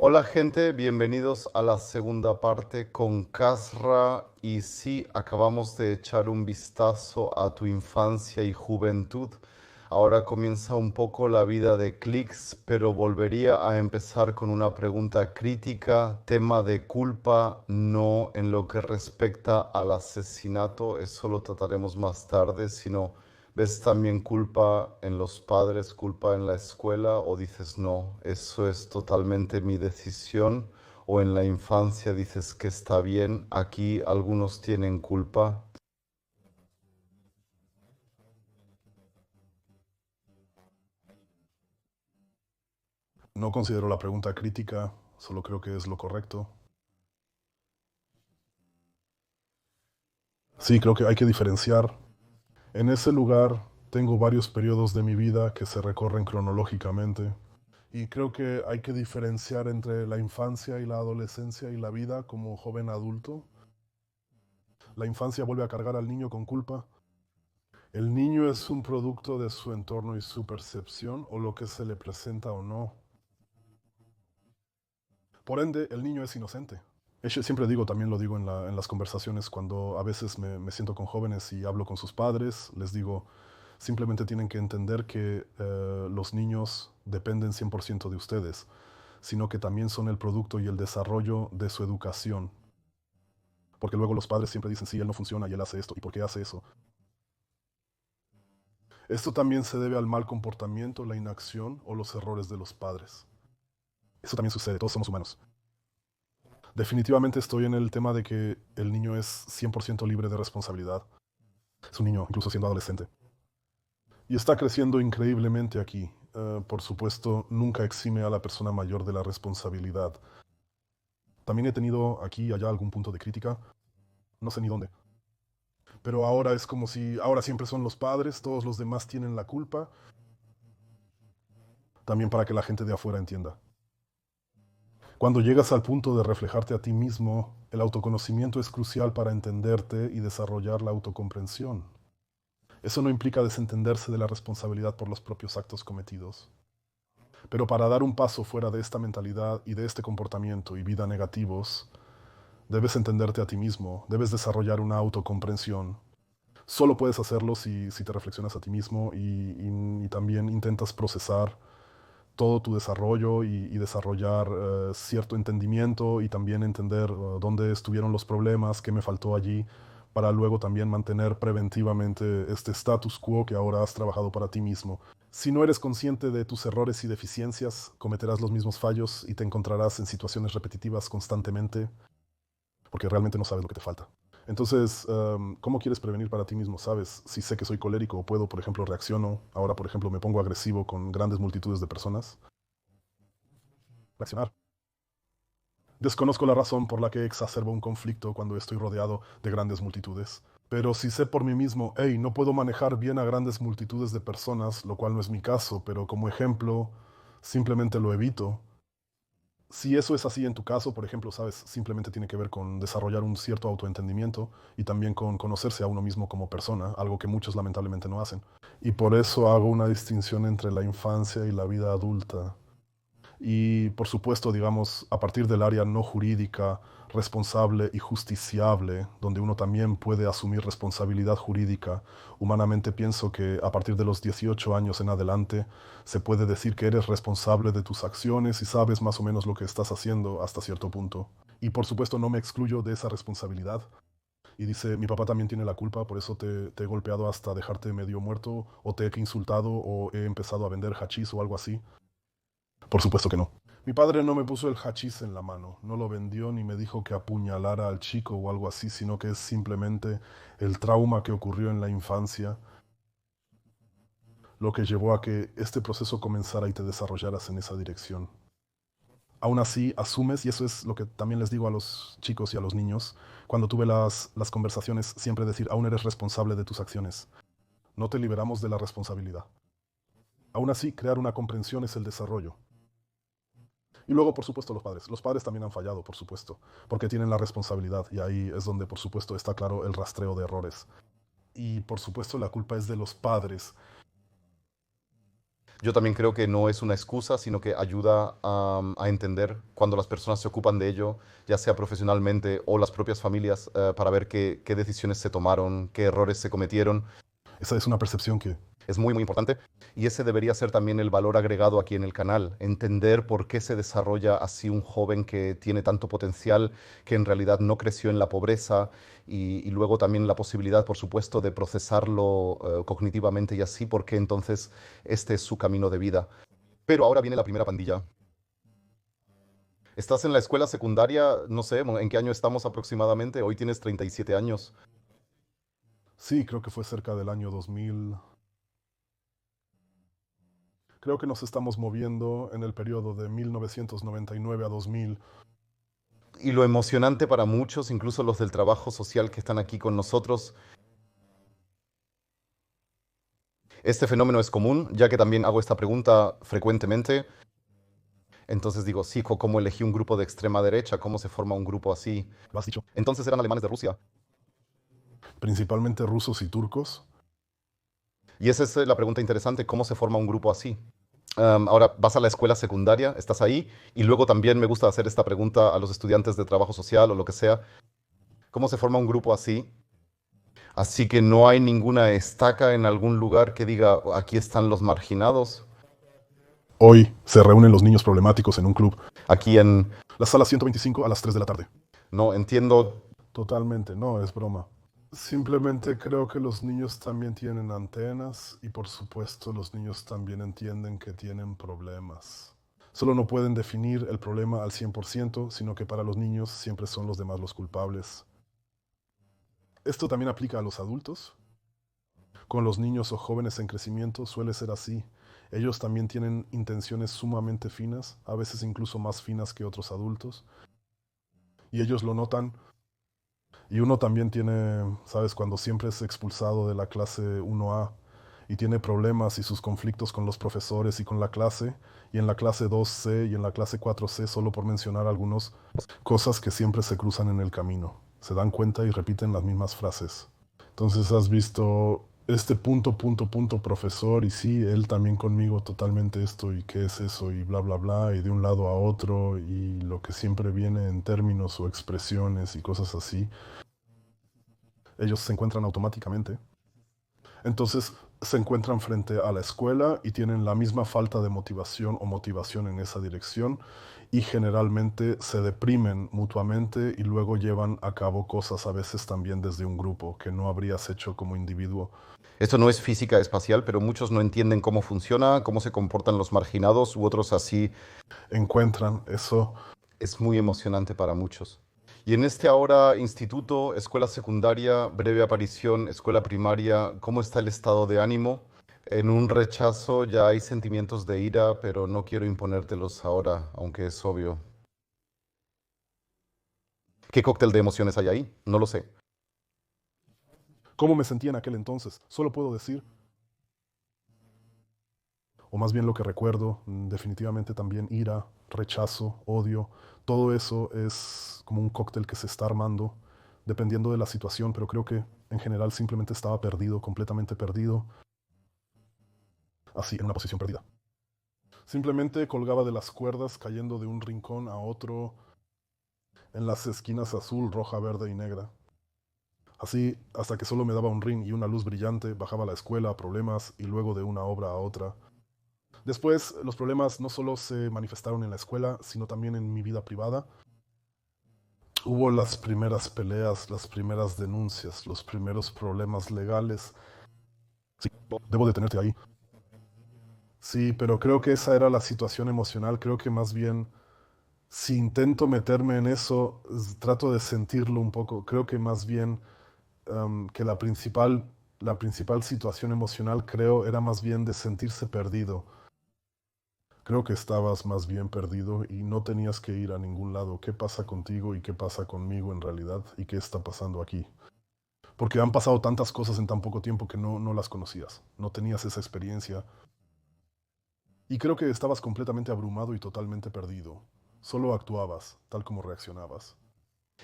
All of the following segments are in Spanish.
Hola gente, bienvenidos a la segunda parte con Casra y sí, acabamos de echar un vistazo a tu infancia y juventud. Ahora comienza un poco la vida de Clix, pero volvería a empezar con una pregunta crítica, tema de culpa, no en lo que respecta al asesinato, eso lo trataremos más tarde, sino ¿ves también culpa en los padres, culpa en la escuela o dices no, eso es totalmente mi decisión? O en la infancia dices que está bien, aquí algunos tienen culpa. No considero la pregunta crítica, solo creo que es lo correcto. Sí, creo que hay que diferenciar. En ese lugar tengo varios periodos de mi vida que se recorren cronológicamente y creo que hay que diferenciar entre la infancia y la adolescencia y la vida como joven adulto. La infancia vuelve a cargar al niño con culpa. El niño es un producto de su entorno y su percepción o lo que se le presenta o no. Por ende, el niño es inocente. Siempre digo, también lo digo en las conversaciones cuando a veces me siento con jóvenes y hablo con sus padres, les digo, simplemente tienen que entender que los niños dependen 100% de ustedes, sino que también son el producto y el desarrollo de su educación. Porque luego los padres siempre dicen, sí, él no funciona y él hace esto, ¿y por qué hace eso? Esto también se debe al mal comportamiento, la inacción o los errores de los padres. Eso también sucede, todos somos humanos. Definitivamente estoy en el tema de que el niño es 100% libre de responsabilidad. Es un niño, incluso siendo adolescente. Y está creciendo increíblemente aquí. Por supuesto, nunca exime a la persona mayor de la responsabilidad. También he tenido aquí y allá algún punto de crítica, no sé ni dónde. Pero ahora es como si ahora siempre son los padres, todos los demás tienen la culpa, también para que la gente de afuera entienda. Cuando llegas al punto de reflejarte a ti mismo, el autoconocimiento es crucial para entenderte y desarrollar la autocomprensión. Eso no implica desentenderse de la responsabilidad por los propios actos cometidos. Pero para dar un paso fuera de esta mentalidad y de este comportamiento y vida negativos, debes entenderte a ti mismo, debes desarrollar una autocomprensión. Solo puedes hacerlo si te reflexionas a ti mismo y también intentas procesar todo tu desarrollo y desarrollar cierto entendimiento y también entender dónde estuvieron los problemas, qué me faltó allí, para luego también mantener preventivamente este status quo que ahora has trabajado para ti mismo. Si no eres consciente de tus errores y deficiencias, cometerás los mismos fallos y te encontrarás en situaciones repetitivas constantemente porque realmente no sabes lo que te falta. Entonces, ¿cómo quieres prevenir para ti mismo? ¿Sabes? Si sé que soy colérico o puedo, por ejemplo, reacciono, ahora, por ejemplo, me pongo agresivo con grandes multitudes de personas, reaccionar. Desconozco la razón por la que exacerbo un conflicto cuando estoy rodeado de grandes multitudes. Pero si sé por mí mismo, hey, no puedo manejar bien a grandes multitudes de personas, lo cual no es mi caso, pero como ejemplo, simplemente lo evito. Si eso es así en tu caso, por ejemplo, sabes, simplemente tiene que ver con desarrollar un cierto autoentendimiento y también con conocerse a uno mismo como persona, algo que muchos lamentablemente no hacen. Y por eso hago una distinción entre la infancia y la vida adulta. Y por supuesto, digamos, a partir del área no jurídica, responsable y justiciable, donde uno también puede asumir responsabilidad jurídica, humanamente pienso que a partir de los 18 años en adelante se puede decir que eres responsable de tus acciones y sabes más o menos lo que estás haciendo hasta cierto punto. Y por supuesto no me excluyo de esa responsabilidad. Y dice, mi papá también tiene la culpa, por eso te he golpeado hasta dejarte medio muerto, o te he insultado, o he empezado a vender hachís o algo así. Por supuesto que no. Mi padre no me puso el hachís en la mano, no lo vendió ni me dijo que apuñalara al chico o algo así, sino que es simplemente el trauma que ocurrió en la infancia lo que llevó a que este proceso comenzara y te desarrollaras en esa dirección. Aún así, asumes, y eso es lo que también les digo a los chicos y a los niños, cuando tuve las conversaciones, siempre decir, aún eres responsable de tus acciones. No te liberamos de la responsabilidad. Aún así, crear una comprensión es el desarrollo. Y luego, por supuesto, los padres. Los padres también han fallado, por supuesto, porque tienen la responsabilidad y ahí es donde, por supuesto, está claro el rastreo de errores. Y, por supuesto, la culpa es de los padres. Yo también creo que no es una excusa, sino que ayuda a entender cuando las personas se ocupan de ello, ya sea profesionalmente o las propias familias, para ver qué decisiones se tomaron, qué errores se cometieron. Esa es una percepción que Es muy, muy importante. Y ese debería ser también el valor agregado aquí en el canal, entender por qué se desarrolla así un joven que tiene tanto potencial, que en realidad no creció en la pobreza, y luego también la posibilidad, por supuesto, de procesarlo cognitivamente y así, porque entonces este es su camino de vida. Pero ahora viene la primera pandilla. Estás en la escuela secundaria, no sé, ¿en qué año estamos aproximadamente? Hoy tienes 37 años. sí, creo que fue cerca del año 2000. Creo que nos estamos moviendo en el periodo de 1999 a 2000. Y lo emocionante para muchos, incluso los del trabajo social que están aquí con nosotros, este fenómeno es común, ya que también hago esta pregunta frecuentemente. Entonces digo, sí, ¿cómo elegí un grupo de extrema derecha? ¿Cómo se forma un grupo así? Lo has dicho. Entonces eran alemanes de Rusia. Principalmente rusos y turcos. Y esa es la pregunta interesante, ¿cómo se forma un grupo así? Ahora vas a la escuela secundaria, estás ahí, y luego también me gusta hacer esta pregunta a los estudiantes de trabajo social o lo que sea, ¿cómo se forma un grupo así? Así que no hay ninguna estaca en algún lugar que diga, aquí están los marginados. Hoy se reúnen los niños problemáticos en un club. Aquí en... La sala 125 a las 3 de la tarde. No, entiendo. Totalmente, no, es broma. Simplemente creo que los niños también tienen antenas y por supuesto los niños también entienden que tienen problemas. Solo no pueden definir el problema al 100%, sino que para los niños siempre son los demás los culpables. Esto también aplica a los adultos. Con los niños o jóvenes en crecimiento suele ser así. Ellos también tienen intenciones sumamente finas, a veces incluso más finas que otros adultos, y ellos lo notan. Y uno también tiene, sabes, cuando siempre es expulsado de la clase 1A y tiene problemas y sus conflictos con los profesores y con la clase, y en la clase 2C y en la clase 4C, solo por mencionar algunas cosas que siempre se cruzan en el camino. Se dan cuenta y repiten las mismas frases. Entonces has visto este punto, punto, punto, profesor, y sí, él también conmigo totalmente esto, y qué es eso, y bla, bla, bla, y de un lado a otro, y lo que siempre viene en términos o expresiones y cosas así, ellos se encuentran automáticamente. Entonces se encuentran frente a la escuela y tienen la misma falta de motivación o motivación en esa dirección y generalmente se deprimen mutuamente y luego llevan a cabo cosas a veces también desde un grupo que no habrías hecho como individuo. Esto no es física espacial, pero muchos no entienden cómo funciona, cómo se comportan los marginados u otros así. Encuentran eso. Es muy emocionante para muchos. Y en este ahora instituto, escuela secundaria, breve aparición, escuela primaria, ¿cómo está el estado de ánimo? En un rechazo ya hay sentimientos de ira, pero no quiero imponértelos ahora, aunque es obvio. ¿Qué cóctel de emociones hay ahí? No lo sé. ¿Cómo me sentí en aquel entonces? Solo puedo decir, o más bien lo que recuerdo, definitivamente también ira, rechazo, odio. Todo eso es como un cóctel que se está armando dependiendo de la situación, pero creo que en general simplemente estaba perdido, completamente perdido, así, en una posición perdida. Simplemente colgaba de las cuerdas cayendo de un rincón a otro en las esquinas azul, roja, verde y negra. Así hasta que solo me daba un ring y una luz brillante, bajaba a la escuela, problemas y luego de una obra a otra. Después los problemas no solo se manifestaron en la escuela, sino también en mi vida privada. Hubo las primeras peleas, las primeras denuncias, los primeros problemas legales. Sí, debo detenerte ahí. Sí, pero creo que esa era la situación emocional. Creo que más bien, si intento meterme en eso, trato de sentirlo un poco. Creo que más bien que la principal situación emocional, creo, era más bien de sentirse perdido. Creo que estabas más bien perdido y no tenías que ir a ningún lado. ¿Qué pasa contigo y qué pasa conmigo en realidad? ¿Y qué está pasando aquí? Porque han pasado tantas cosas en tan poco tiempo que no las conocías. No tenías esa experiencia. Y creo que estabas completamente abrumado y totalmente perdido. Solo actuabas, tal como reaccionabas.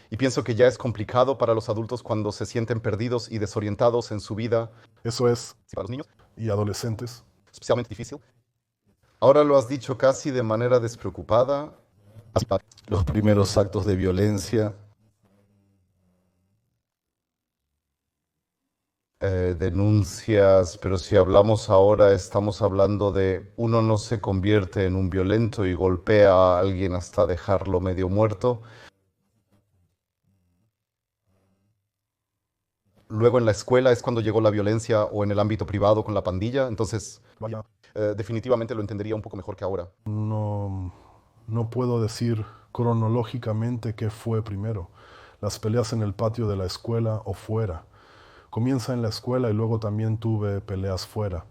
Y pienso que ya es complicado para los adultos cuando se sienten perdidos y desorientados en su vida. Eso es. Sí, para los niños, Y adolescentes. especialmente difícil. Ahora lo has dicho casi de manera despreocupada. Los primeros actos de violencia, denuncias, pero si hablamos ahora, estamos hablando de uno no se convierte en un violento y golpea a alguien hasta dejarlo medio muerto. Luego en la escuela es cuando llegó la violencia o en el ámbito privado con la pandilla, entonces Vaya, definitivamente lo entendería un poco mejor que ahora. no, no puedo decir cronológicamente qué fue primero, las peleas en el patio de la escuela o fuera. Comienza en la escuela y luego también tuve peleas fuera.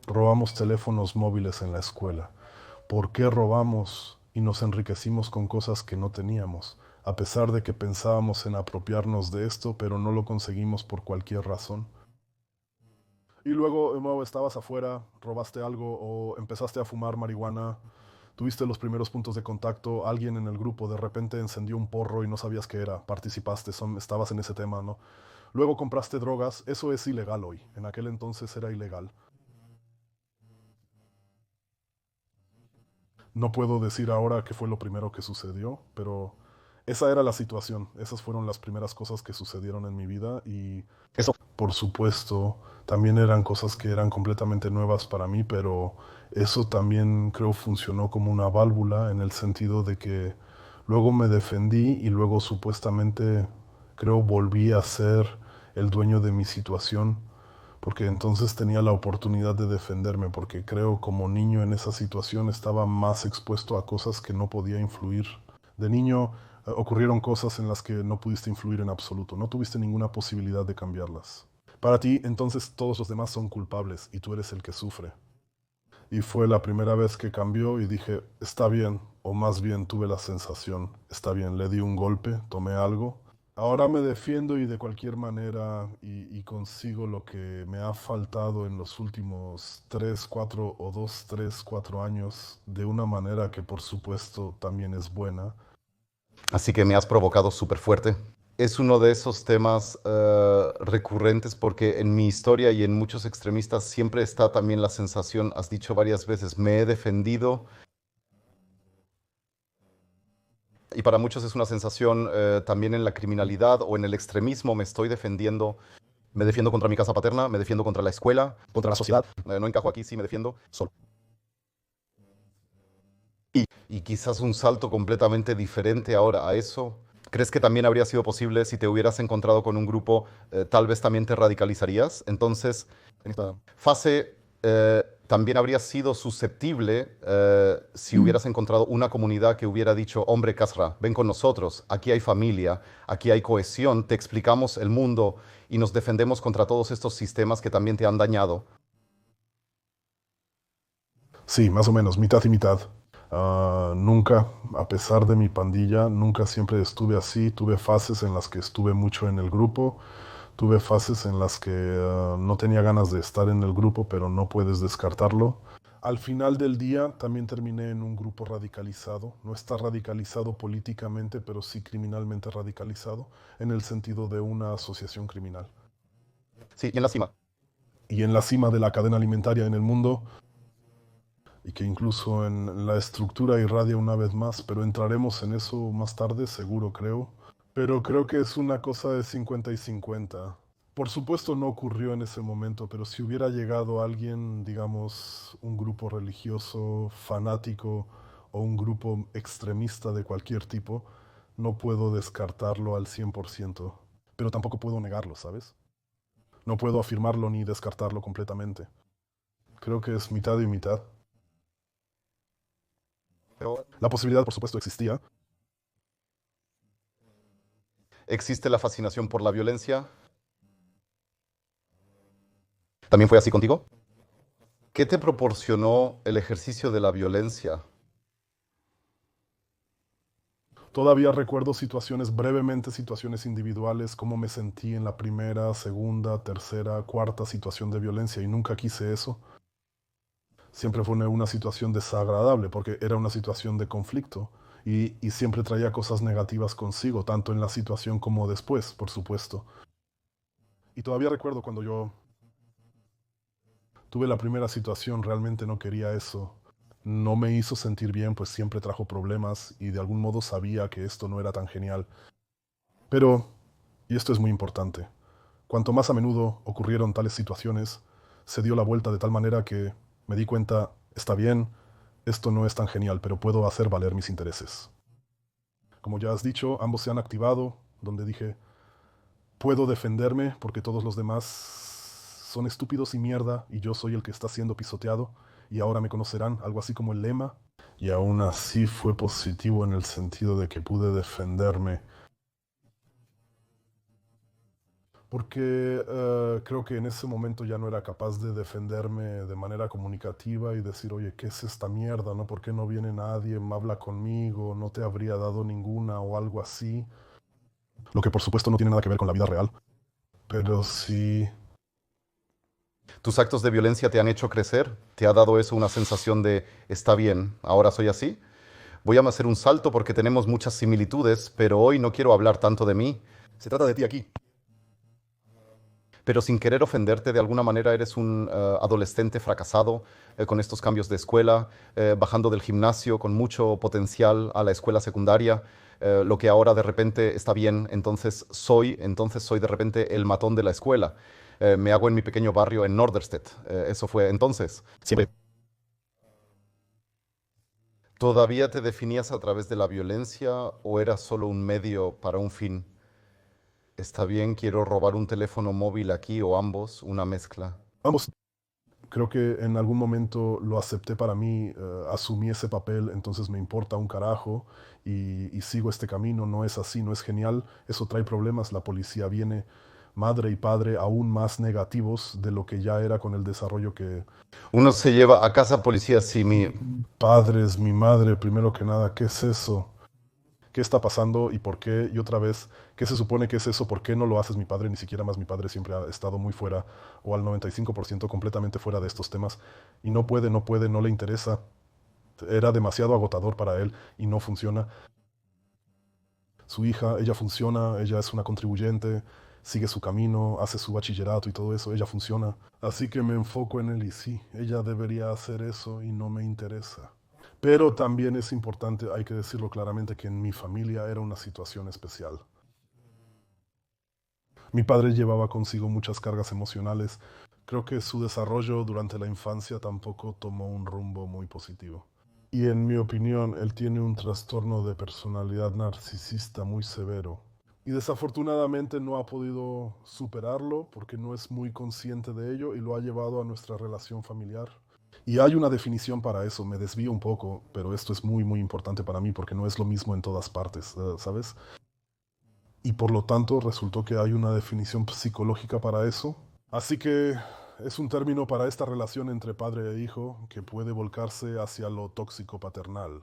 Robamos teléfonos móviles en la escuela. ¿Por qué robamos y nos enriquecimos con cosas que no teníamos? A pesar de que pensábamos en apropiarnos de esto, pero no lo conseguimos por cualquier razón. Y luego, de nuevo, estabas afuera, robaste algo o empezaste a fumar marihuana, tuviste los primeros puntos de contacto, alguien en el grupo de repente encendió un porro y no sabías qué era, participaste, estabas en ese tema, ¿no? Luego compraste drogas, eso es ilegal hoy, en aquel entonces era ilegal. No puedo decir ahora qué fue lo primero que sucedió, pero esa era la situación, esas fueron las primeras cosas que sucedieron en mi vida y Eso. por supuesto también eran cosas que eran completamente nuevas para mí, pero eso también creo funcionó como una válvula en el sentido de que luego me defendí y luego supuestamente creo volví a ser el dueño de mi situación porque entonces tenía la oportunidad de defenderme, porque creo como niño en esa situación estaba más expuesto a cosas que no podía influir. De niño ocurrieron cosas en las que no pudiste influir en absoluto, no tuviste ninguna posibilidad de cambiarlas. Para ti entonces todos los demás son culpables y tú eres el que sufre. Y fue la primera vez que cambió y dije, está bien, o más bien tuve la sensación, está bien, le di un golpe, tomé algo. Ahora me defiendo y de cualquier manera y consigo lo que me ha faltado en los últimos 3, 4 o 2, 3, 4 años de una manera que por supuesto también es buena. Así que me has provocado súper fuerte. Es uno de esos temas recurrentes porque en mi historia y en muchos extremistas siempre está también la sensación, has dicho varias veces, me he defendido y para muchos es una sensación también en la criminalidad o en el extremismo, me estoy defendiendo, me defiendo contra mi casa paterna, me defiendo contra la escuela, contra la sociedad, no encajo aquí, sí me defiendo solo. Y quizás un salto completamente diferente ahora a eso. ¿Crees que también habría sido posible si te hubieras encontrado con un grupo, tal vez también te radicalizarías? Entonces, en esta fase, también habrías sido susceptible si hubieras encontrado una comunidad que hubiera dicho, hombre, Kasra, ven con nosotros, aquí hay familia, aquí hay cohesión, te explicamos el mundo y nos defendemos contra todos estos sistemas que también te han dañado. Sí, más o menos, mitad y mitad. Nunca, a pesar de mi pandilla, nunca siempre estuve así. Tuve fases en las que estuve mucho en el grupo, tuve fases en las que no tenía ganas de estar en el grupo, pero no puedes descartarlo. Al final del día también terminé en un grupo radicalizado. No está radicalizado políticamente, pero sí criminalmente radicalizado, en el sentido de una asociación criminal. Sí, y en la cima. Y en la cima de la cadena alimentaria en el mundo, y que incluso en la estructura irradia una vez más, pero entraremos en eso más tarde, seguro creo. Pero creo que es una cosa de 50 y 50. Por supuesto no ocurrió en ese momento, pero si hubiera llegado alguien, digamos, un grupo religioso, fanático o un grupo extremista de cualquier tipo, no puedo descartarlo al 100%, pero tampoco puedo negarlo, ¿sabes? No puedo afirmarlo ni descartarlo completamente. Creo que es mitad y mitad. Pero La posibilidad, por supuesto, existía. existe la fascinación por la violencia. ¿También fue así contigo? ¿Qué te proporcionó el ejercicio de la violencia? Todavía recuerdo situaciones, brevemente situaciones individuales, cómo me sentí en la primera, segunda, tercera, cuarta situación de violencia y nunca quise eso. Siempre fue una situación desagradable porque era una situación de conflicto y siempre traía cosas negativas consigo, tanto en la situación como después, por supuesto. Y todavía recuerdo cuando yo Tuve la primera situación, realmente no quería eso. No me hizo sentir bien, pues siempre trajo problemas y de algún modo sabía que esto no era tan genial. Pero, y esto es muy importante, cuanto más a menudo ocurrieron tales situaciones, se dio la vuelta de tal manera que me di cuenta, está bien, esto no es tan genial, pero puedo hacer valer mis intereses. Como ya has dicho, ambos se han activado, donde dije, puedo defenderme porque todos los demás son estúpidos y mierda y yo soy el que está siendo pisoteado y ahora me conocerán, algo así como el lema. Y aún así fue positivo en el sentido de que pude defenderme. Porque creo que en ese momento ya no era capaz de defenderme de manera comunicativa y decir, oye, ¿qué es esta mierda? ¿No? ¿Por qué no viene nadie? ¿Me habla conmigo? ¿No te habría dado ninguna o algo así? Lo que por supuesto no tiene nada que ver con la vida real. Pero sí. ¿Tus actos de violencia te han hecho crecer? ¿Te ha dado eso una sensación de, está bien, ahora soy así? Voy a hacer un salto porque tenemos muchas similitudes, pero hoy no quiero hablar tanto de mí. Se trata de ti aquí. Pero sin querer ofenderte, de alguna manera eres un adolescente fracasado con estos cambios de escuela, bajando del gimnasio con mucho potencial a la escuela secundaria, lo que ahora de repente está bien, entonces soy de repente el matón de la escuela. Me hago en mi pequeño barrio en Norderstedt. Eso fue entonces. Siempre. ¿Todavía te definías a través de la violencia o eras solo un medio para un fin? Está bien, quiero robar un teléfono móvil aquí o ambos, una mezcla. Ambos. Creo que en algún momento lo acepté para mí, asumí ese papel, entonces me importa un carajo y sigo este camino, no es así, no es genial, eso trae problemas, la policía viene, madre y padre aún más negativos de lo que ya era con el desarrollo que Uno se lleva a casa policía si mi... padres, mi madre, primero que nada, ¿qué es eso? ¿Qué está pasando y por qué? Y otra vez, ¿qué se supone que es eso? ¿Por qué no lo haces mi padre? Ni siquiera más mi padre siempre ha estado muy fuera o al 95% completamente fuera de estos temas y no puede, no puede, no le interesa. Era demasiado agotador para él y no funciona. Su hija, ella funciona, ella es una contribuyente, sigue su camino, hace su bachillerato y todo eso, ella funciona. Así que me enfoco en él y sí, ella debería hacer eso y no me interesa. Pero también es importante, hay que decirlo claramente, que en mi familia era una situación especial. Mi padre llevaba consigo muchas cargas emocionales. Creo que su desarrollo durante la infancia tampoco tomó un rumbo muy positivo. Y en mi opinión, él tiene un trastorno de personalidad narcisista muy severo. Y desafortunadamente no ha podido superarlo porque no es muy consciente de ello y lo ha llevado a nuestra relación familiar. Y hay una definición para eso, me desvío un poco, pero esto es muy muy importante para mí porque no es lo mismo en todas partes, ¿sabes? Y por lo tanto resultó que hay una definición psicológica para eso. Así que es un término para esta relación entre padre e hijo que puede volcarse hacia lo tóxico paternal.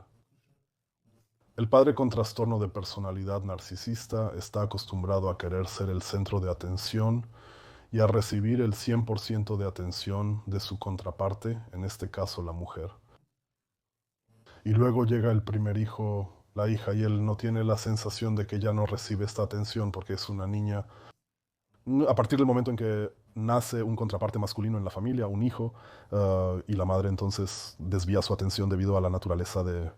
El padre con trastorno de personalidad narcisista está acostumbrado a querer ser el centro de atención y a recibir el 100% de atención de su contraparte, en este caso la mujer. Y luego llega el primer hijo, la hija, y él no tiene la sensación de que ya no recibe esta atención porque es una niña. A partir del momento en que nace un contraparte masculino en la familia, un hijo, y la madre entonces desvía su atención debido a la naturaleza de...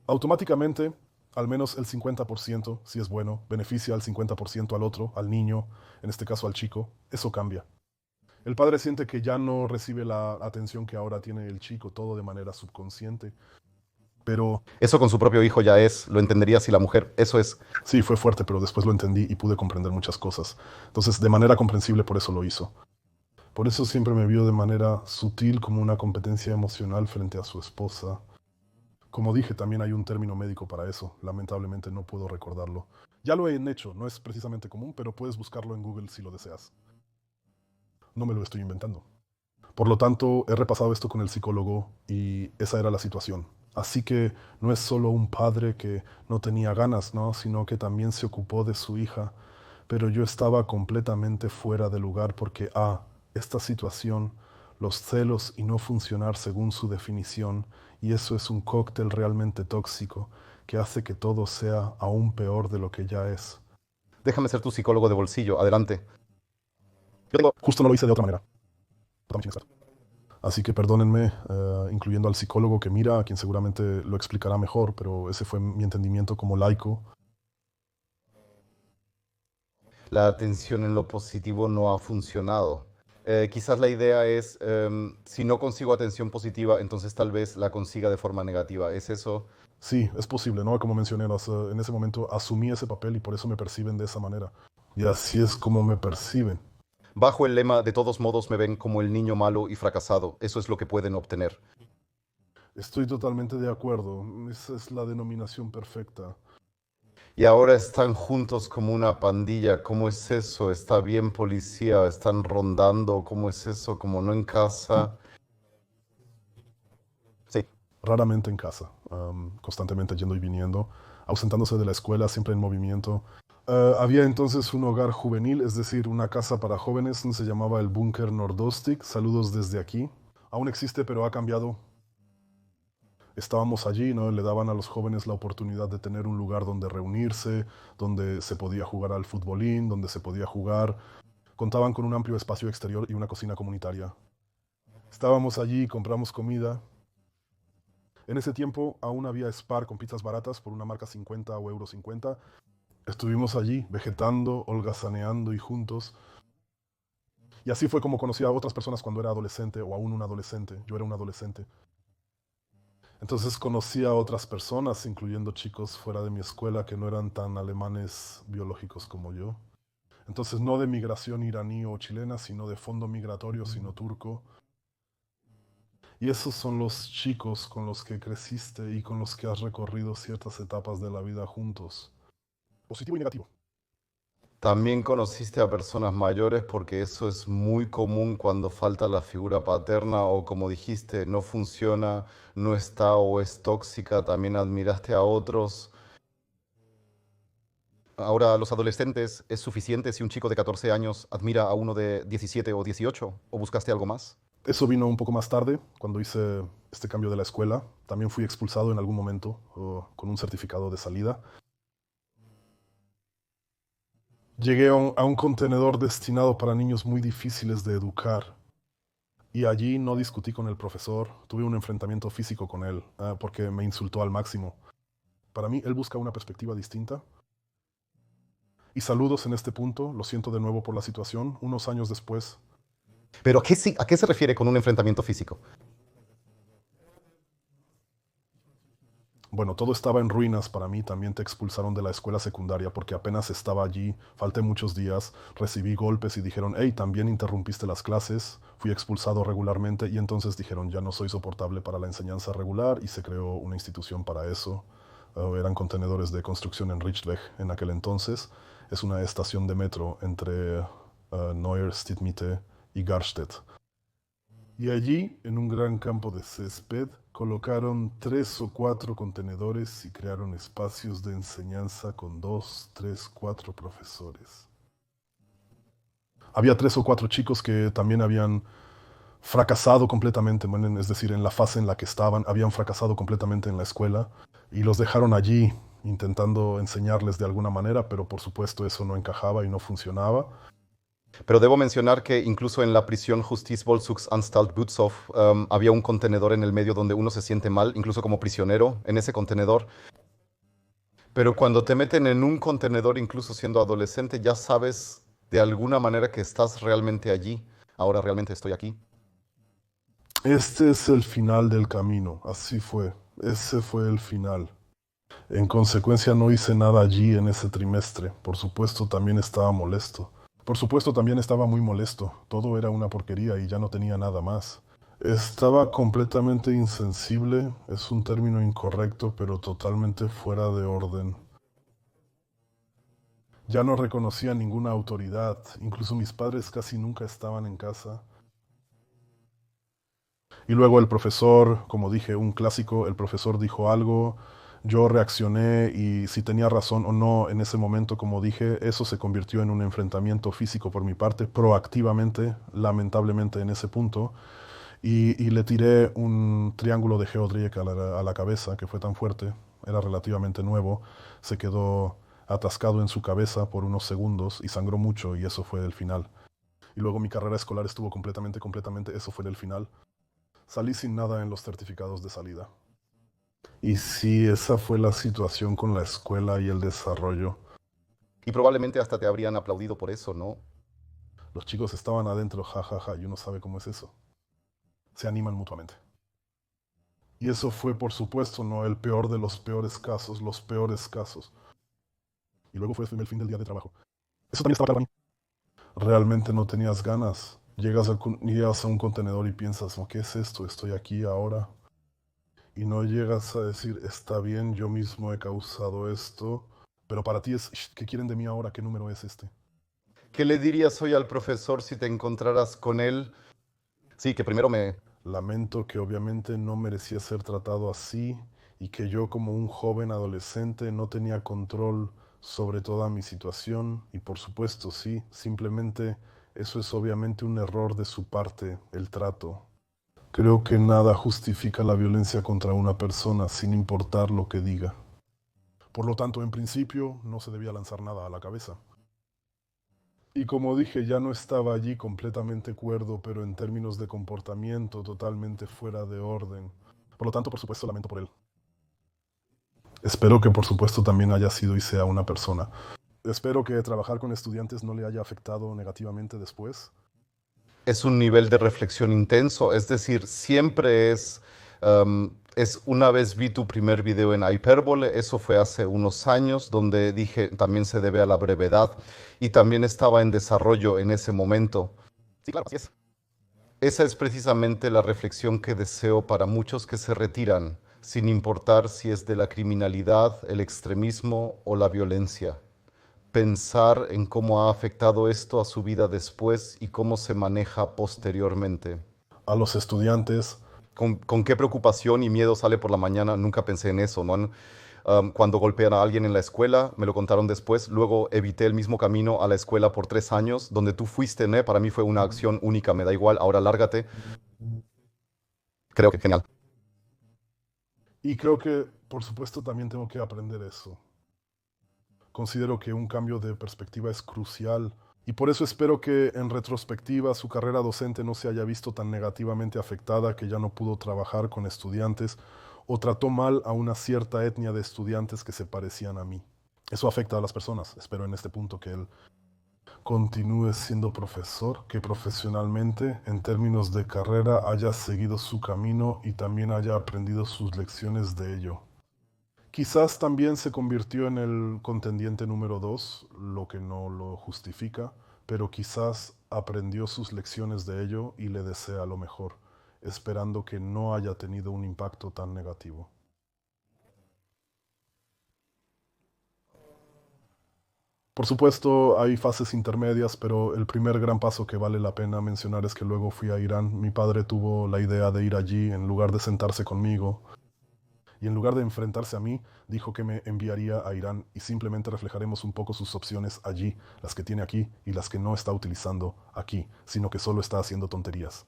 Automáticamente, al menos el 50%, si es bueno, beneficia al 50% al otro, al niño, en este caso al chico, eso cambia. El padre siente que ya no recibe la atención que ahora tiene el chico, todo de manera subconsciente. Pero Eso con su propio hijo ya es, lo entendería si la mujer, eso es. sí, fue fuerte, pero después lo entendí y pude comprender muchas cosas. Entonces, de manera comprensible, por eso lo hizo. Por eso siempre me vio de manera sutil como una competencia emocional frente a su esposa. Como dije, también hay un término médico para eso. Lamentablemente no puedo recordarlo. Ya lo he hecho, no es precisamente común, pero puedes buscarlo en Google si lo deseas. No me lo estoy inventando. Por lo tanto, he repasado esto con el psicólogo y esa era la situación. Así que no es solo un padre que no tenía ganas, ¿no? Sino que también se ocupó de su hija. Pero yo estaba completamente fuera de lugar porque, esta situación, los celos y no funcionar según su definición, y eso es un cóctel realmente tóxico que hace que todo sea aún peor de lo que ya es. Déjame ser tu psicólogo de bolsillo, adelante. Yo tengo Justo no lo hice de otra manera. También sin experto. Así que perdónenme, incluyendo al psicólogo que mira, a quien seguramente lo explicará mejor, pero ese fue mi entendimiento como laico. La atención en lo positivo no ha funcionado. Quizás la idea es, si no consigo atención positiva, entonces tal vez la consiga de forma negativa. ¿Es eso? Sí, es posible, ¿no? Como mencioné, en ese momento asumí ese papel y por eso me perciben de esa manera. Y así es como me perciben. Bajo el lema, de todos modos me ven como el niño malo y fracasado. Eso es lo que pueden obtener. Estoy totalmente de acuerdo. Esa es la denominación perfecta. Y ahora están juntos como una pandilla. ¿Cómo es eso? ¿Está bien policía? ¿Están rondando? ¿Cómo es eso? ¿Como no en casa? Sí. Raramente en casa, constantemente yendo y viniendo, ausentándose de la escuela, siempre en movimiento. Había entonces un hogar juvenil, es decir, una casa para jóvenes, se llamaba el Búnker Nordostik. Saludos desde aquí. Aún existe, pero ha cambiado. Estábamos allí, ¿no? Le daban a los jóvenes la oportunidad de tener un lugar donde reunirse, donde se podía jugar al futbolín, donde se podía jugar. Contaban con un amplio espacio exterior y una cocina comunitaria. Estábamos allí, compramos comida. En ese tiempo aún había Spar con pizzas baratas por una marca 50 o euro 50. Estuvimos allí, vegetando, holgazaneando y juntos. Y así fue como conocí a otras personas cuando era adolescente o aún un adolescente. Yo era un adolescente. Entonces conocí a otras personas, incluyendo chicos fuera de mi escuela que no eran tan alemanes biológicos como yo. Entonces no de migración iraní o chilena, sino de fondo migratorio, sino turco. Y esos son los chicos con los que creciste y con los que has recorrido ciertas etapas de la vida juntos. Positivo y negativo. También conociste a personas mayores porque eso es muy común cuando falta la figura paterna o como dijiste, no funciona, no está o es tóxica. También admiraste a otros. Ahora, a los adolescentes, ¿es suficiente si un chico de 14 años admira a uno de 17 o 18? ¿O buscaste algo más? Eso vino un poco más tarde, cuando hice este cambio de la escuela. También fui expulsado en algún momento con un certificado de salida. Llegué a un contenedor destinado para niños muy difíciles de educar. Y allí no discutí con el profesor, tuve un enfrentamiento físico con él, porque me insultó al máximo. Para mí, él busca una perspectiva distinta. Y saludos en este punto, lo siento de nuevo por la situación. Unos años después, Pero ¿a qué se refiere con un enfrentamiento físico? bueno, todo estaba en ruinas para mí. También te expulsaron de la escuela secundaria porque apenas estaba allí, falté muchos días, recibí golpes y dijeron, hey, también interrumpiste las clases, fui expulsado regularmente y entonces dijeron, ya no soy soportable para la enseñanza regular y se creó una institución para eso. Eran contenedores de construcción en Richleg en aquel entonces. Es una estación de metro entre Neuer, Stidmitte y Garstedt. Y allí, en un gran campo de césped, colocaron 3 o 4 contenedores y crearon espacios de enseñanza con 2, 3, 4 profesores. Había 3 o 4 chicos que también habían fracasado completamente, es decir, en la fase en la que estaban, habían fracasado completamente en la escuela y los dejaron allí intentando enseñarles de alguna manera, pero por supuesto eso no encajaba y no funcionaba. Pero debo mencionar que incluso en la prisión Justizvollzugsanstalt Butzow había un contenedor en el medio donde uno se siente mal, incluso como prisionero en ese contenedor. Pero cuando te meten en un contenedor, incluso siendo adolescente, ya sabes de alguna manera que estás realmente allí. Ahora realmente estoy aquí. Este es el final del camino, así fue, ese fue el final. En consecuencia no hice nada allí en ese trimestre. Por supuesto también estaba molesto. Por supuesto también estaba muy molesto. Todo era una porquería y ya no tenía nada más. Estaba completamente insensible, es un término incorrecto, pero totalmente fuera de orden. Ya no reconocía ninguna autoridad, incluso mis padres casi nunca estaban en casa. Y luego el profesor, como dije, un clásico, el profesor dijo algo, yo reaccioné y si tenía razón o no en ese momento, como dije, eso se convirtió en un enfrentamiento físico por mi parte, proactivamente, lamentablemente en ese punto, y le tiré un triángulo de Geodriek a la cabeza, que fue tan fuerte, era relativamente nuevo, se quedó atascado en su cabeza por unos segundos y sangró mucho y eso fue el final. Y luego mi carrera escolar estuvo completamente, eso fue el final. Salí sin nada en los certificados de salida. Y sí, esa fue la situación con la escuela y el desarrollo. Y probablemente hasta te habrían aplaudido por eso, ¿no? Los chicos estaban adentro, jajaja, y uno sabe cómo es eso. Se animan mutuamente. Y eso fue, por supuesto, no el peor de los peores casos, los peores casos. Y luego fue el fin del día de trabajo. Eso también estaba claro para mí. Realmente no tenías ganas. Llegas a un contenedor y piensas, ¿no? ¿Qué es esto? Estoy aquí ahora. Y no llegas a decir, está bien, yo mismo he causado esto. Pero para ti es, ¿qué quieren de mí ahora? ¿Qué número es este? ¿Qué le dirías hoy al profesor si te encontraras con él? Sí, que primero me... Lamento que obviamente no merecía ser tratado así y que yo como un joven adolescente no tenía control sobre toda mi situación y por supuesto sí, simplemente eso es obviamente un error de su parte, el trato. Creo que nada justifica la violencia contra una persona sin importar lo que diga. Por lo tanto, en principio no se debía lanzar nada a la cabeza. Y como dije, ya no estaba allí completamente cuerdo, pero en términos de comportamiento totalmente fuera de orden. Por lo tanto, por supuesto, lamento por él. Espero que por supuesto también haya sido y sea una persona. Espero que trabajar con estudiantes no le haya afectado negativamente después. Es un nivel de reflexión intenso, es decir, siempre es una vez vi tu primer video en Hyperbole, eso fue hace unos años, donde dije también se debe a la brevedad y también estaba en desarrollo en ese momento. Sí, claro, así es. Esa es precisamente la reflexión que deseo para muchos que se retiran, sin importar si es de la criminalidad, el extremismo o la violencia. Pensar en cómo ha afectado esto a su vida después y cómo se maneja posteriormente. A los estudiantes, Con qué preocupación y miedo sale por la mañana? Nunca pensé en eso, ¿no? Cuando golpean a alguien en la escuela, me lo contaron después, luego evité el mismo camino a la escuela por 3 años, donde tú fuiste, ¿no? Para mí fue una acción única, me da igual, ahora lárgate. Creo que genial. y creo que por supuesto también tengo que aprender eso. Considero que un cambio de perspectiva es crucial y por eso espero que en retrospectiva su carrera docente no se haya visto tan negativamente afectada que ya no pudo trabajar con estudiantes o trató mal a una cierta etnia de estudiantes que se parecían a mí. Eso afecta a las personas. Espero en este punto que él continúe siendo profesor, que profesionalmente, en términos de carrera, haya seguido su camino y también haya aprendido sus lecciones de ello. Quizás también se convirtió en el contendiente número 2, lo que no lo justifica, pero quizás aprendió sus lecciones de ello y le desea lo mejor, esperando que no haya tenido un impacto tan negativo. Por supuesto, hay fases intermedias, pero el primer gran paso que vale la pena mencionar es que luego fui a Irán. Mi padre tuvo la idea de ir allí en lugar de sentarse conmigo y en lugar de enfrentarse a mí, dijo que me enviaría a Irán y simplemente reflejaremos un poco sus opciones allí, las que tiene aquí y las que no está utilizando aquí, sino que solo está haciendo tonterías.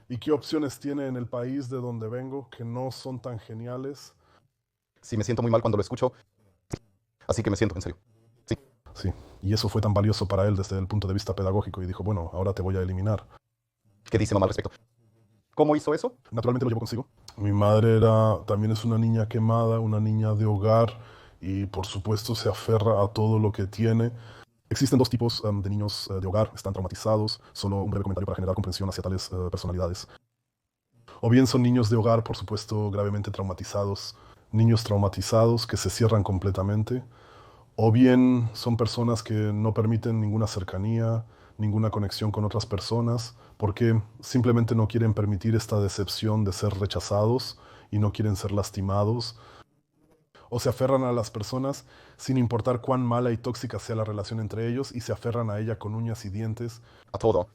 ¿Y qué opciones tiene en el país de donde vengo que no son tan geniales? Sí, me siento muy mal cuando lo escucho, así que me siento en serio. Sí. Sí, y eso fue tan valioso para él desde el punto de vista pedagógico y dijo, bueno, ahora te voy a eliminar. ¿Qué dice mamá al respecto? ¿Cómo hizo eso? Naturalmente lo llevo consigo. Mi madre también es una niña quemada, una niña de hogar y por supuesto se aferra a todo lo que tiene. Existen dos tipos de niños de hogar, están traumatizados, solo un breve comentario para generar comprensión hacia tales personalidades. O bien son niños de hogar, por supuesto, gravemente traumatizados, niños traumatizados que se cierran completamente, o bien son personas que no permiten ninguna cercanía, ninguna conexión con otras personas, porque simplemente no quieren permitir esta decepción de ser rechazados y no quieren ser lastimados, o se aferran a las personas sin importar cuán mala y tóxica sea la relación entre ellos y se aferran a ella con uñas y dientes. A todo.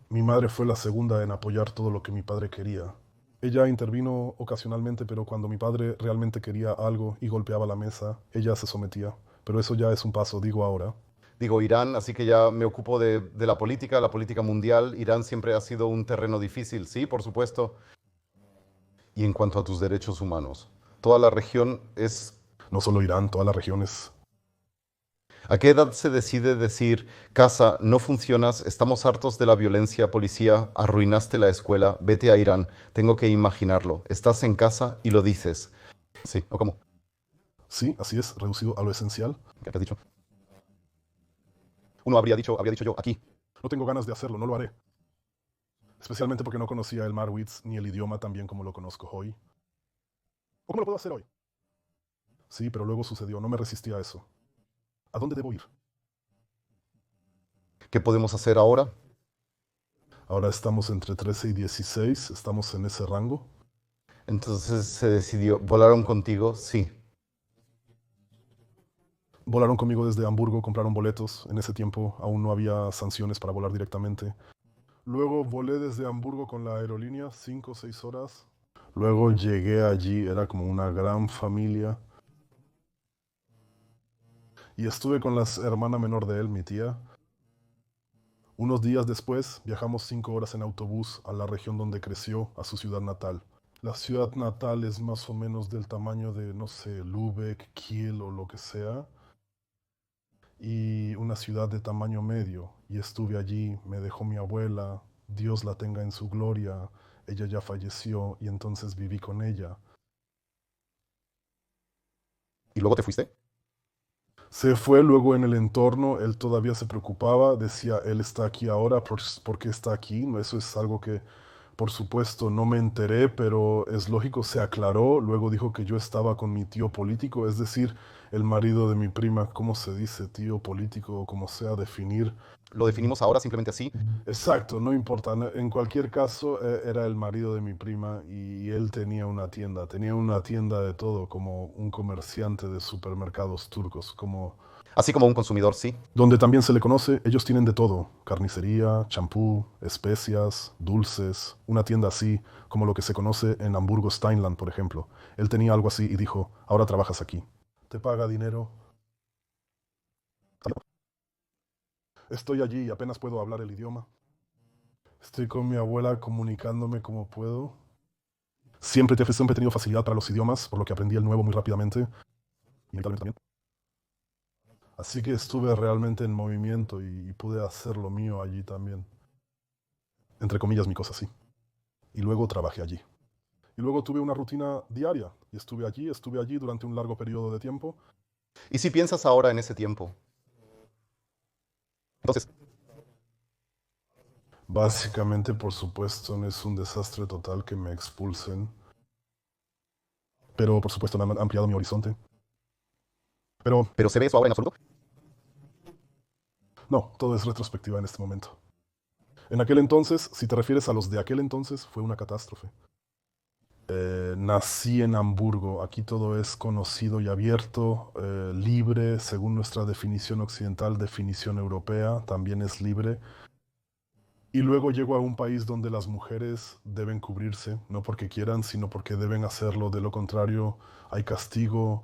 Mi madre fue la segunda en apoyar todo lo que mi padre quería. Ella intervino ocasionalmente, pero cuando mi padre realmente quería algo y golpeaba la mesa, ella se sometía. Pero eso ya es un paso, digo ahora. Digo Irán, así que ya me ocupo de la política mundial. Irán siempre ha sido un terreno difícil, sí, por supuesto. Y en cuanto a tus derechos humanos, toda la región es... No solo Irán, todas las regiones. ¿A qué edad se decide decir, casa, no funcionas, estamos hartos de la violencia, policía, arruinaste la escuela, vete a Irán, tengo que imaginarlo, estás en casa y lo dices? Sí, ¿o cómo? Sí, así es, reducido a lo esencial. ¿Qué has dicho? Uno habría dicho yo, aquí. No tengo ganas de hacerlo, no lo haré. Especialmente porque no conocía el Marwitz ni el idioma tan bien como lo conozco hoy. ¿O cómo lo puedo hacer hoy? Sí, pero luego sucedió, no me resistí a eso. ¿A dónde debo ir? ¿Qué podemos hacer ahora? Ahora estamos entre 13 y 16, estamos en ese rango. Entonces se decidió, ¿volaron contigo? Sí. Volaron conmigo desde Hamburgo, compraron boletos. En ese tiempo aún no había sanciones para volar directamente. Luego volé desde Hamburgo con la aerolínea, 5 o 6 horas. Luego llegué allí, era como una gran familia. Y estuve con la hermana menor de él, mi tía. Unos días después viajamos 5 horas en autobús a la región donde creció, a su ciudad natal. La ciudad natal es más o menos del tamaño de, no sé, Lübeck, Kiel o lo que sea. Y una ciudad de tamaño medio. Y estuve allí, me dejó mi abuela, Dios la tenga en su gloria. Ella ya falleció y entonces viví con ella. ¿Y luego te fuiste? Se fue luego en el entorno, él todavía se preocupaba, decía, él está aquí ahora, ¿por qué está aquí? No, eso es algo que, por supuesto, no me enteré, pero es lógico, se aclaró, luego dijo que yo estaba con mi tío político, es decir, el marido de mi prima, ¿cómo se dice? Tío político, o como sea, definir. Lo definimos ahora simplemente así. Exacto, no importa. En cualquier caso, era el marido de mi prima y él tenía una tienda de todo, como un comerciante de supermercados turcos, como Así como un consumidor, sí. donde también se le conoce, ellos tienen de todo, carnicería, champú, especias, dulces, una tienda así, como lo que se conoce en Hamburgo Steinland, por ejemplo. Él tenía algo así y dijo, ahora trabajas aquí. Te paga dinero. Estoy allí y apenas puedo hablar el idioma. Estoy con mi abuela comunicándome como puedo. Siempre he tenido facilidad para los idiomas, por lo que aprendí el nuevo muy rápidamente. Y mentalmente también. Así que estuve realmente en movimiento y pude hacer lo mío allí también. Entre comillas, mi cosa sí. Y luego trabajé allí. Y luego tuve una rutina diaria. Y estuve allí durante un largo periodo de tiempo. ¿Y si piensas ahora en ese tiempo? Entonces, Básicamente, por supuesto, no es un desastre total que me expulsen. Pero por supuesto me han ampliado mi horizonte. Pero ¿pero se ve eso ahora en absoluto? no, todo es retrospectiva en este momento. En aquel entonces, si te refieres a los de aquel entonces, fue una catástrofe. Nací en Hamburgo, aquí todo es conocido y abierto, libre, según nuestra definición occidental, definición europea, también es libre. Y luego llego a un país donde las mujeres deben cubrirse, no porque quieran, sino porque deben hacerlo, de lo contrario hay castigo.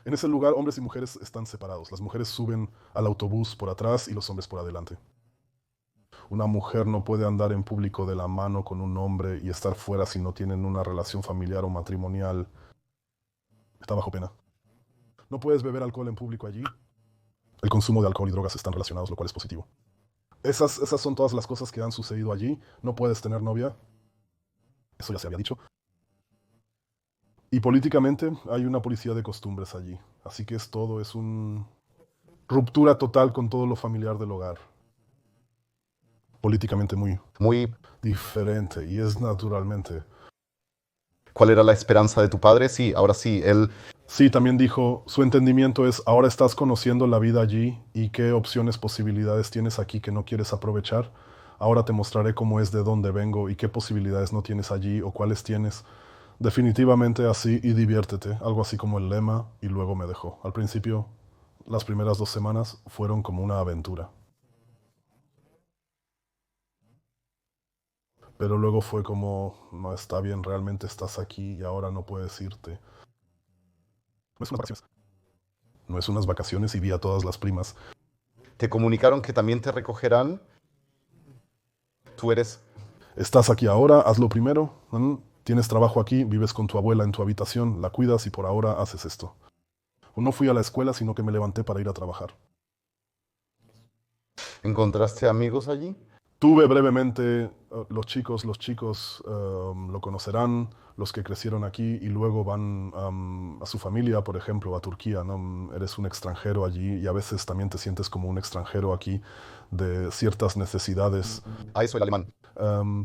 En ese lugar hombres y mujeres están separados, las mujeres suben al autobús por atrás y los hombres por adelante. Una mujer no puede andar en público de la mano con un hombre y estar fuera si no tienen una relación familiar o matrimonial. Está bajo pena. No puedes beber alcohol en público allí. El consumo de alcohol y drogas están relacionados, lo cual es positivo. Esas son todas las cosas que han sucedido allí. No puedes tener novia. Eso ya se había dicho. Y políticamente hay una policía de costumbres allí. Así que es una ruptura total con todo lo familiar del hogar. Políticamente muy Muy, diferente y es naturalmente. ¿cuál era la esperanza de tu padre? Sí, ahora sí, él, Sí, también dijo, su entendimiento es, ahora estás conociendo la vida allí y qué opciones, posibilidades tienes aquí que no quieres aprovechar. Ahora te mostraré cómo es de dónde vengo y qué posibilidades no tienes allí o cuáles tienes. Definitivamente así y diviértete, algo así como el lema, y luego me dejó. Al principio, las primeras 2 semanas fueron como una aventura, pero luego fue como, no está bien, realmente estás aquí y ahora no puedes irte. No es unas vacaciones, no es unas vacaciones y vi a todas las primas. te comunicaron que también te recogerán. Tú eres, Estás aquí ahora, haz lo primero. Tienes trabajo aquí, vives con tu abuela en tu habitación, la cuidas y por ahora haces esto. No fui a la escuela, sino que me levanté para ir a trabajar. ¿Encontraste amigos allí? Tuve brevemente, los chicos lo conocerán, los que crecieron aquí y luego van a su familia, por ejemplo, a Turquía, ¿no? Eres un extranjero allí y a veces también te sientes como un extranjero aquí de ciertas necesidades. A eso el alemán.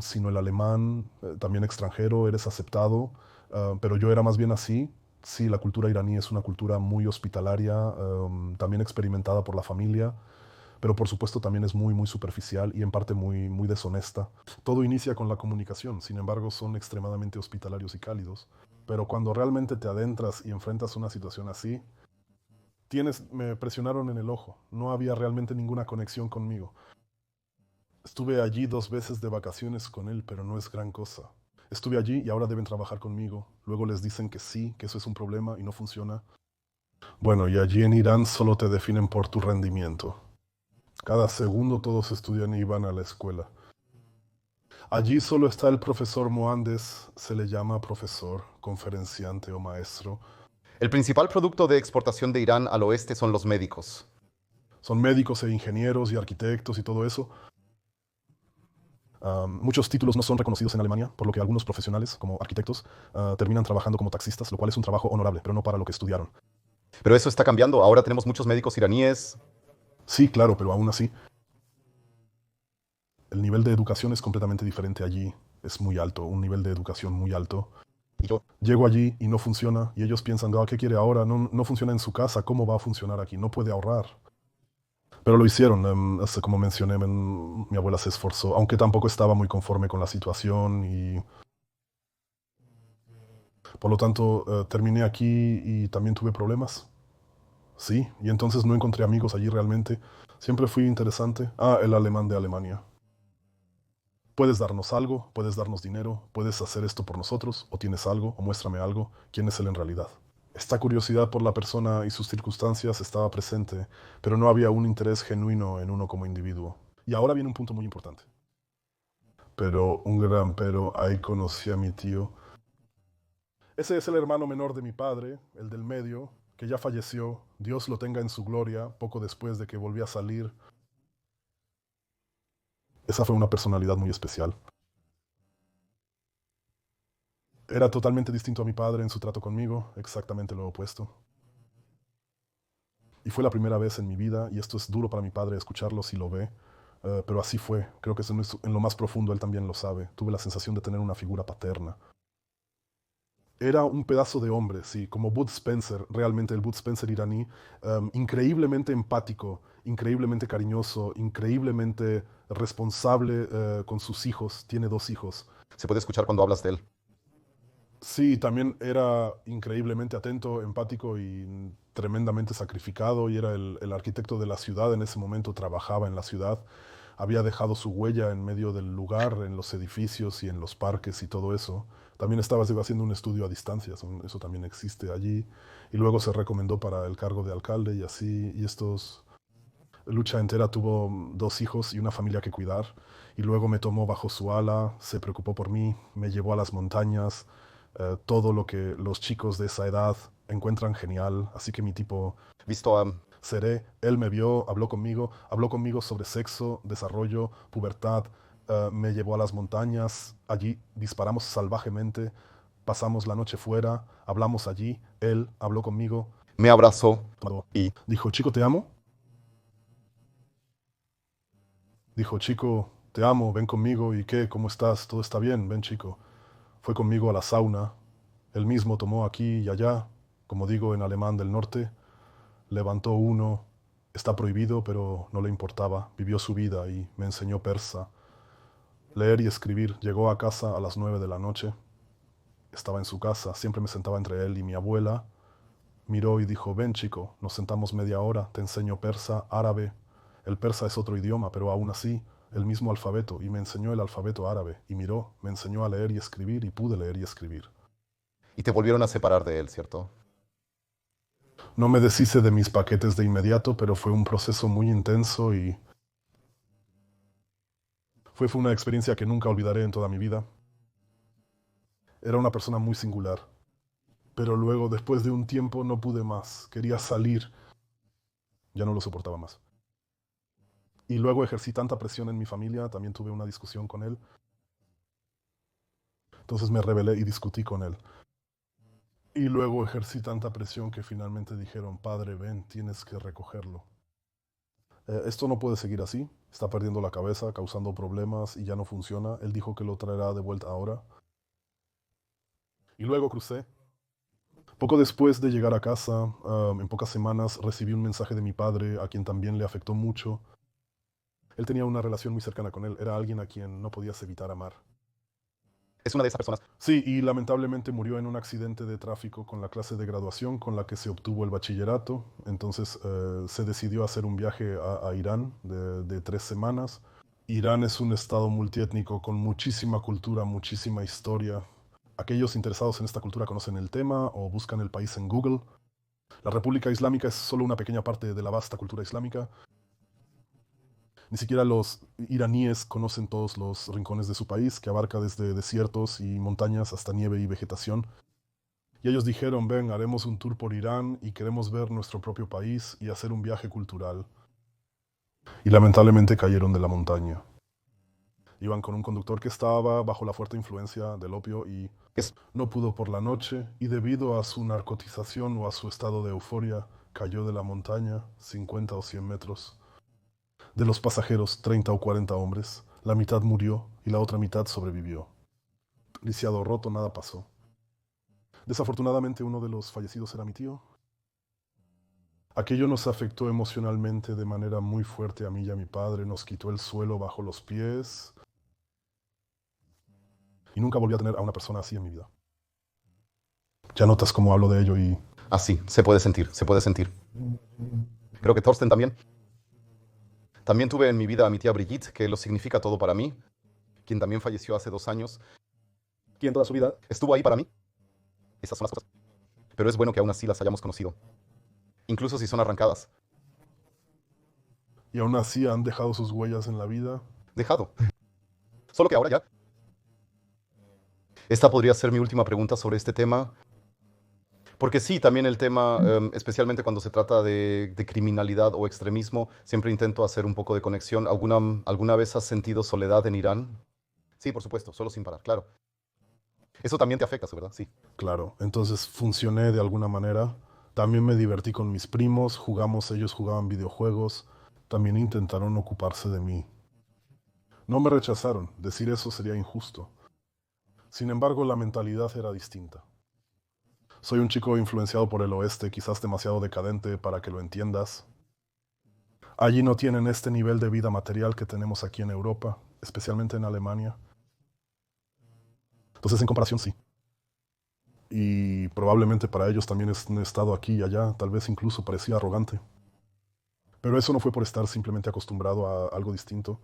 Sino el alemán, también extranjero, eres aceptado, pero yo era más bien así. Sí, la cultura iraní es una cultura muy hospitalaria, también experimentada por la familia, pero por supuesto también es muy, muy superficial y en parte muy, muy deshonesta. Todo inicia con la comunicación, sin embargo son extremadamente hospitalarios y cálidos, pero cuando realmente te adentras y enfrentas una situación así, me presionaron en el ojo, no había realmente ninguna conexión conmigo. Estuve allí 2 veces de vacaciones con él, pero no es gran cosa. Estuve allí y ahora deben trabajar conmigo. Luego les dicen que sí, que eso es un problema y no funciona. Bueno, y allí en Irán solo te definen por tu rendimiento. Cada segundo todos estudian y van a la escuela. Allí solo está el profesor Mohandes, se le llama profesor, conferenciante o maestro. El principal producto de exportación de Irán al oeste son los médicos. Son médicos e ingenieros y arquitectos y todo eso. Muchos títulos no son reconocidos en Alemania, por lo que algunos profesionales, como arquitectos, terminan trabajando como taxistas, lo cual es un trabajo honorable, pero no para lo que estudiaron. Pero eso está cambiando. Ahora tenemos muchos médicos iraníes. Sí, claro, pero aún así, el nivel de educación es completamente diferente allí. Es muy alto, un nivel de educación muy alto. Y yo, Llego allí y no funciona, y ellos piensan, ah, ¿qué quiere ahora? No, no funciona en su casa, ¿cómo va a funcionar aquí? No puede ahorrar. Pero lo hicieron, como mencioné, mi abuela se esforzó, aunque tampoco estaba muy conforme con la situación y por lo tanto terminé aquí y también tuve problemas. Sí, y entonces no encontré amigos allí realmente. Siempre fui interesante. Ah, el alemán de Alemania. Puedes darnos algo, puedes darnos dinero, puedes hacer esto por nosotros, o tienes algo, o muéstrame algo. ¿Quién es él en realidad? Esta curiosidad por la persona y sus circunstancias estaba presente, pero no había un interés genuino en uno como individuo. Y ahora viene un punto muy importante. Pero, un gran pero, ahí conocí a mi tío. Ese es el hermano menor de mi padre, el del medio, que ya falleció. Dios lo tenga en su gloria, poco después de que volví a salir. Esa fue una personalidad muy especial. Era totalmente distinto a mi padre en su trato conmigo, exactamente lo opuesto. Y fue la primera vez en mi vida, y esto es duro para mi padre escucharlo si lo ve, pero así fue. Creo que en lo más profundo él también lo sabe. Tuve la sensación de tener una figura paterna. Era un pedazo de hombre, sí, como Bud Spencer, realmente el Bud Spencer iraní, increíblemente empático, increíblemente cariñoso, increíblemente responsable con sus hijos. Tiene 2 hijos. se puede escuchar cuando hablas de él. Sí, también era increíblemente atento, empático y tremendamente sacrificado y era el arquitecto de la ciudad. En ese momento trabajaba en la ciudad, había dejado su huella en medio del lugar, en los edificios y en los parques y todo eso. También estaba haciendo un estudio a distancia, eso también existe allí. Y luego se recomendó para el cargo de alcalde y así. Y lucha entera tuvo 2 hijos y una familia que cuidar. Y luego me tomó bajo su ala, se preocupó por mí, me llevó a las montañas, todo lo que los chicos de esa edad encuentran genial. Así que mi tipo Visto a... seré, él me vio, habló conmigo sobre sexo, desarrollo, pubertad, me llevó a las montañas, allí disparamos salvajemente, pasamos la noche fuera, hablamos allí, él habló conmigo, me abrazó y... dijo, chico, te amo, dijo, chico, te amo, ven conmigo, ¿y qué? ¿Cómo estás? ¿Todo está bien? Ven, chico. Fue conmigo a la sauna, él mismo tomó aquí y allá, como digo en alemán del norte, levantó uno, está prohibido, pero no le importaba, vivió su vida y me enseñó persa, leer y escribir. Llegó a casa a las 9 de la noche, estaba en su casa, siempre me sentaba entre él y mi abuela, miró y dijo, ven chico, nos sentamos media hora, te enseño persa, árabe. El persa es otro idioma, pero aún así, el mismo alfabeto, y me enseñó el alfabeto árabe, y miró, me enseñó a leer y escribir, y pude leer y escribir. Y te volvieron a separar de él, ¿cierto? No me deshice de mis paquetes de inmediato, pero fue un proceso muy intenso y fue una experiencia que nunca olvidaré en toda mi vida. Era una persona muy singular. Pero luego, después de un tiempo, no pude más. Quería salir. Ya no lo soportaba más. Y luego ejercí tanta presión en mi familia, también tuve una discusión con él. Entonces me rebelé y discutí con él. Y luego ejercí tanta presión que finalmente dijeron, padre, ven, tienes que recogerlo. Esto no puede seguir así. Está perdiendo la cabeza, causando problemas y ya no funciona. Él dijo que lo traerá de vuelta ahora. Y luego crucé. Poco después de llegar a casa, en pocas semanas, recibí un mensaje de mi padre, a quien también le afectó mucho. Él tenía una relación muy cercana con él. Era alguien a quien no podías evitar amar. Es una de esas personas. Sí, y lamentablemente murió en un accidente de tráfico con la clase de graduación con la que se obtuvo el bachillerato. Entonces se decidió hacer un viaje a Irán de 3 semanas. Irán es un estado multiétnico con muchísima cultura, muchísima historia. Aquellos interesados en esta cultura conocen el tema o buscan el país en Google. La República Islámica es solo una pequeña parte de la vasta cultura islámica. Ni siquiera los iraníes conocen todos los rincones de su país, que abarca desde desiertos y montañas hasta nieve y vegetación. Y ellos dijeron, ven, haremos un tour por Irán y queremos ver nuestro propio país y hacer un viaje cultural. Y lamentablemente cayeron de la montaña. Iban con un conductor que estaba bajo la fuerte influencia del opio y Es, no pudo por la noche y debido a su narcotización o a su estado de euforia, cayó de la montaña 50 o 100 metros. De los pasajeros, 30 o 40 hombres, la mitad murió y la otra mitad sobrevivió. Lisiado roto, nada pasó. Desafortunadamente uno de los fallecidos era mi tío. Aquello nos afectó emocionalmente de manera muy fuerte a mí y a mi padre, nos quitó el suelo bajo los pies y nunca volví a tener a una persona así en mi vida. Ya notas cómo hablo de ello y así, se puede sentir, se puede sentir. Creo que Thorsten también. También tuve en mi vida a mi tía Brigitte, que lo significa todo para mí, quien también falleció hace 2 años. quien toda su vida. Estuvo ahí para mí. Esas son las cosas. Pero es bueno que aún así las hayamos conocido. Incluso si son arrancadas. Y aún así han dejado sus huellas en la vida. Dejado. Solo que ahora ya. Esta podría ser mi última pregunta sobre este tema. Porque sí, también el tema, especialmente cuando se trata de criminalidad o extremismo, siempre intento hacer un poco de conexión. ¿Alguna vez has sentido soledad en Irán? Sí, por supuesto, solo sin parar, claro. Eso también te afecta, ¿verdad? Sí. Claro, entonces funcioné de alguna manera. También me divertí con mis primos, jugamos, ellos jugaban videojuegos. También intentaron ocuparse de mí. No me rechazaron, decir eso sería injusto. Sin embargo, la mentalidad era distinta. Soy un chico influenciado por el oeste, quizás demasiado decadente para que lo entiendas. Allí no tienen este nivel de vida material que tenemos aquí en Europa, especialmente en Alemania. Entonces, en comparación, sí. Y probablemente para ellos también es un estado aquí y allá, tal vez incluso parecía arrogante. Pero eso no fue por estar simplemente acostumbrado a algo distinto.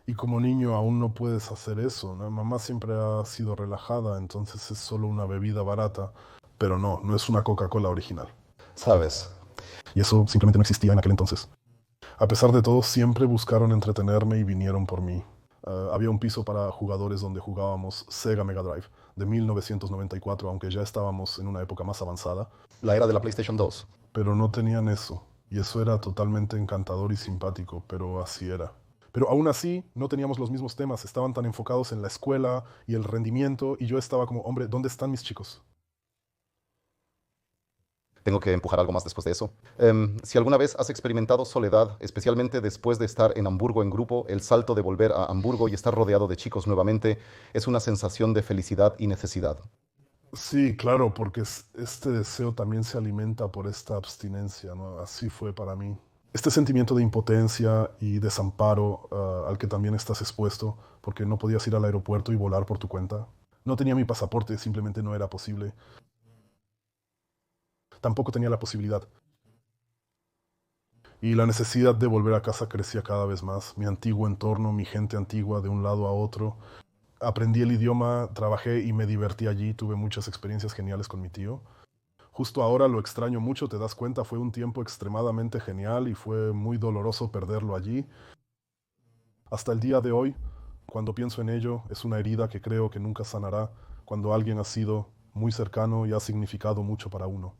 Y como niño aún no puedes hacer eso, ¿no? Mamá siempre ha sido relajada, entonces es solo una bebida barata, pero no, no es una Coca-Cola original. Sabes, Y eso simplemente no existía en aquel entonces. A pesar de todo, siempre buscaron entretenerme y vinieron por mí. Había un piso para jugadores donde jugábamos Sega Mega Drive de 1994, aunque ya estábamos en una época más avanzada, la era de la PlayStation 2. pero no tenían eso. Y eso era totalmente encantador y simpático, pero así era. Pero aún así, no teníamos los mismos temas, estaban tan enfocados en la escuela y el rendimiento, y yo estaba como, hombre, ¿dónde están mis chicos? Tengo que empujar algo más después de eso. Si alguna vez has experimentado soledad, especialmente después de estar en Hamburgo en grupo, el salto de volver a Hamburgo y estar rodeado de chicos nuevamente es una sensación de felicidad y necesidad. Sí, claro, porque este deseo también se alimenta por esta abstinencia, ¿no? Así fue para mí. Este sentimiento de impotencia y desamparo al que también estás expuesto, porque no podías ir al aeropuerto y volar por tu cuenta. No tenía mi pasaporte, simplemente no era posible. Tampoco tenía la posibilidad. Y la necesidad de volver a casa crecía cada vez más. Mi antiguo entorno, mi gente antigua de un lado a otro. Aprendí el idioma, trabajé y me divertí allí. Tuve muchas experiencias geniales con mi tío. Justo ahora lo extraño mucho, te das cuenta, fue un tiempo extremadamente genial y fue muy doloroso perderlo allí. Hasta el día de hoy, cuando pienso en ello, es una herida que creo que nunca sanará cuando alguien ha sido muy cercano y ha significado mucho para uno.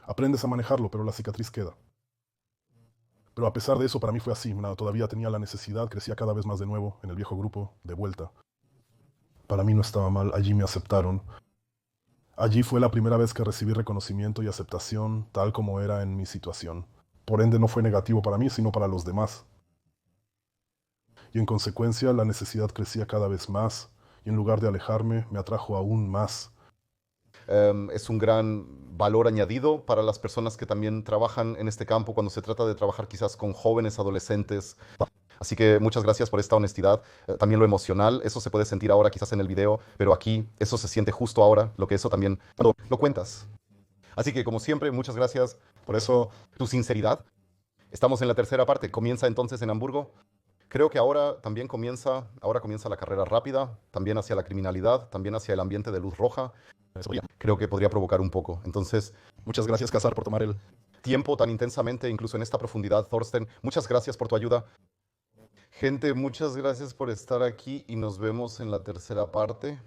Aprendes a manejarlo, pero la cicatriz queda. Pero a pesar de eso, para mí fue así. Todavía tenía la necesidad, crecía cada vez más de nuevo en el viejo grupo, de vuelta. Para mí no estaba mal, allí me aceptaron. Allí fue la primera vez que recibí reconocimiento y aceptación tal como era en mi situación. Por ende no fue negativo para mí, sino para los demás. Y en consecuencia la necesidad crecía cada vez más, y en lugar de alejarme, me atrajo aún más. Es un gran valor añadido para las personas que también trabajan en este campo cuando se trata de trabajar quizás con jóvenes, adolescentes. Así que muchas gracias por esta honestidad. También lo emocional, eso se puede sentir ahora quizás en el video, pero aquí eso se siente justo ahora, lo que eso también lo cuentas. Así que como siempre, muchas gracias por eso, tu sinceridad. Estamos en la tercera parte, comienza entonces en Hamburgo. Creo que ahora comienza la carrera rápida, también hacia la criminalidad, también hacia el ambiente de luz roja. Creo que podría provocar un poco. Entonces, Muchas gracias, Casar, por tomar el tiempo tan intensamente, incluso en esta profundidad, Thorsten. Muchas gracias por tu ayuda. Gente, muchas gracias por estar aquí y nos vemos en la tercera parte.